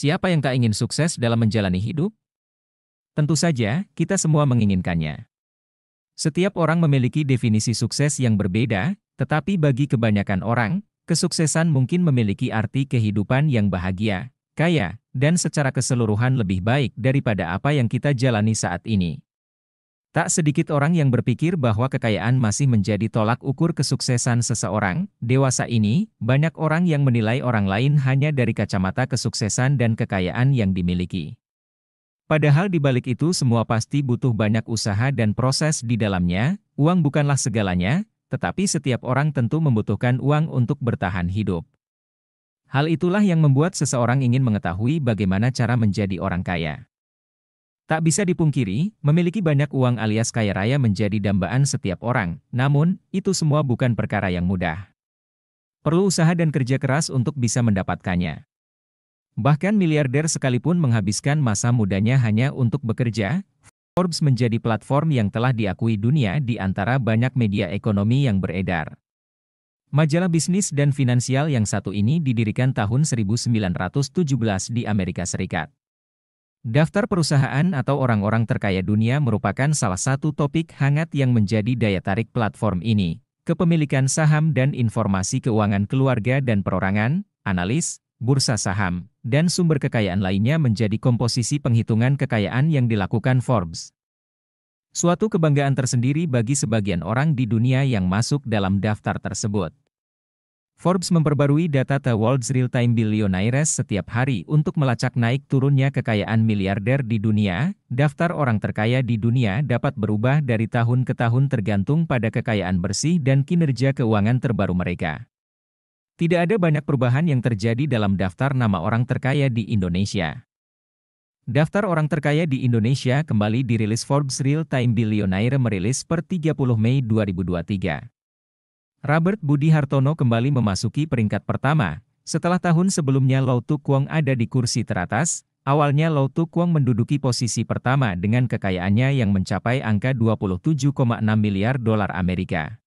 Siapa yang tak ingin sukses dalam menjalani hidup? Tentu saja, kita semua menginginkannya. Setiap orang memiliki definisi sukses yang berbeda, tetapi bagi kebanyakan orang, kesuksesan mungkin memiliki arti kehidupan yang bahagia, kaya, dan secara keseluruhan lebih baik daripada apa yang kita jalani saat ini. Tak sedikit orang yang berpikir bahwa kekayaan masih menjadi tolak ukur kesuksesan seseorang. Dewasa ini, banyak orang yang menilai orang lain hanya dari kacamata kesuksesan dan kekayaan yang dimiliki. Padahal di balik itu semua pasti butuh banyak usaha dan proses di dalamnya. Uang bukanlah segalanya, tetapi setiap orang tentu membutuhkan uang untuk bertahan hidup. Hal itulah yang membuat seseorang ingin mengetahui bagaimana cara menjadi orang kaya. Tak bisa dipungkiri, memiliki banyak uang alias kaya raya menjadi dambaan setiap orang, namun, itu semua bukan perkara yang mudah. Perlu usaha dan kerja keras untuk bisa mendapatkannya. Bahkan miliarder sekalipun menghabiskan masa mudanya hanya untuk bekerja. Forbes menjadi platform yang telah diakui dunia di antara banyak media ekonomi yang beredar. Majalah bisnis dan finansial yang satu ini didirikan tahun 1917 di Amerika Serikat. Daftar perusahaan atau orang-orang terkaya dunia merupakan salah satu topik hangat yang menjadi daya tarik platform ini. Kepemilikan saham dan informasi keuangan keluarga dan perorangan, analis, bursa saham, dan sumber kekayaan lainnya menjadi komposisi penghitungan kekayaan yang dilakukan Forbes. Suatu kebanggaan tersendiri bagi sebagian orang di dunia yang masuk dalam daftar tersebut. Forbes memperbarui data The World's Real-Time Billionaires setiap hari untuk melacak naik turunnya kekayaan miliarder di dunia. Daftar orang terkaya di dunia dapat berubah dari tahun ke tahun tergantung pada kekayaan bersih dan kinerja keuangan terbaru mereka. Tidak ada banyak perubahan yang terjadi dalam daftar nama orang terkaya di Indonesia. Daftar orang terkaya di Indonesia kembali dirilis Forbes Real-Time Billionaire merilis per 30 Mei 2023. Robert Budi Hartono kembali memasuki peringkat pertama. Setelah tahun sebelumnya Lau Tu Kwong ada di kursi teratas, awalnya Lau Tu Kwong menduduki posisi pertama dengan kekayaannya yang mencapai angka 27,6 miliar dolar Amerika.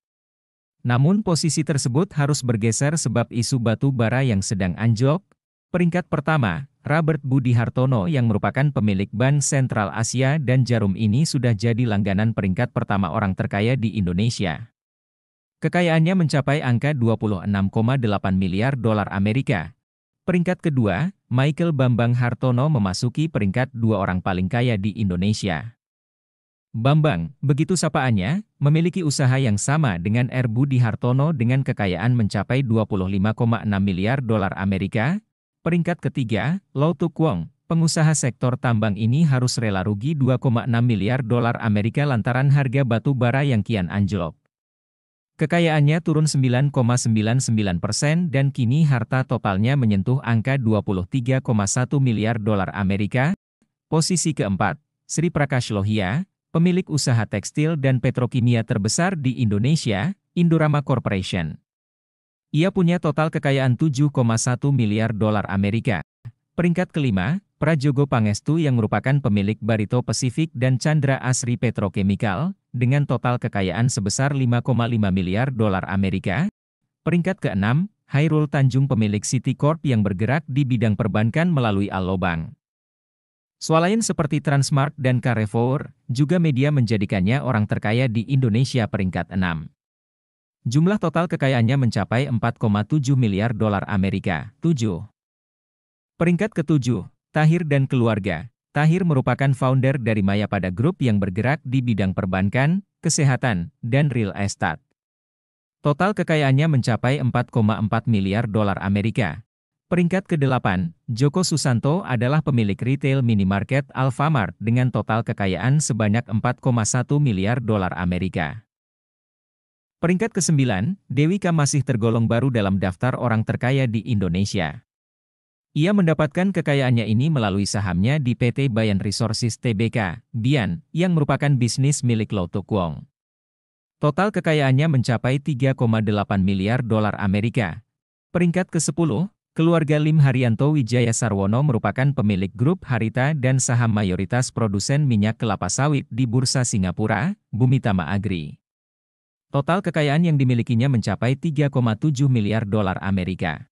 Namun posisi tersebut harus bergeser sebab isu batu bara yang sedang anjlok. Peringkat pertama, Robert Budi Hartono yang merupakan pemilik Bank Sentral Asia dan Jarum ini sudah jadi langganan peringkat pertama orang terkaya di Indonesia. Kekayaannya mencapai angka 26,8 miliar dolar Amerika. Peringkat kedua, Michael Bambang Hartono memasuki peringkat dua orang paling kaya di Indonesia. Bambang, begitu sapaannya, memiliki usaha yang sama dengan R. Budi Hartono dengan kekayaan mencapai 25,6 miliar dolar Amerika. Peringkat ketiga, Lau Tu Kwong, pengusaha sektor tambang ini harus rela rugi 2,6 miliar dolar Amerika lantaran harga batu bara yang kian anjlok. Kekayaannya turun 9,99% dan kini harta totalnya menyentuh angka 23,1 miliar dolar Amerika. Posisi keempat, Sri Prakash Lohia, pemilik usaha tekstil dan petrokimia terbesar di Indonesia, Indorama Corporation. Ia punya total kekayaan 7,1 miliar dolar Amerika. Peringkat kelima, Prajogo Pangestu yang merupakan pemilik Barito Pacific dan Chandra Asri Petrochemical, dengan total kekayaan sebesar 5,5 miliar dolar Amerika. Peringkat keenam, Hairul Tanjung pemilik Citicorp yang bergerak di bidang perbankan melalui Allobank. Swalayan seperti Transmart dan Carrefour, juga media menjadikannya orang terkaya di Indonesia peringkat 6. Jumlah total kekayaannya mencapai 4,7 miliar dolar Amerika. 7. Peringkat ketujuh, Tahir dan keluarga. Tahir merupakan founder dari Mayapada Group yang bergerak di bidang perbankan, kesehatan, dan real estate. Total kekayaannya mencapai 4,4 miliar dolar Amerika. Peringkat ke-8, Joko Susanto adalah pemilik retail minimarket Alfamart dengan total kekayaan sebanyak 4,1 miliar dolar Amerika. Peringkat ke-9, Dewika masih tergolong baru dalam daftar orang terkaya di Indonesia. Ia mendapatkan kekayaannya ini melalui sahamnya di PT Bayan Resources Tbk, BIAN, yang merupakan bisnis milik Lau Tu Kwong. Total kekayaannya mencapai 3,8 miliar dolar Amerika. Peringkat ke-10, keluarga Lim Haryanto Wijaya Sarwono merupakan pemilik grup Harita dan saham mayoritas produsen minyak kelapa sawit di Bursa Singapura, Bumitama Agri. Total kekayaan yang dimilikinya mencapai 3,7 miliar dolar Amerika.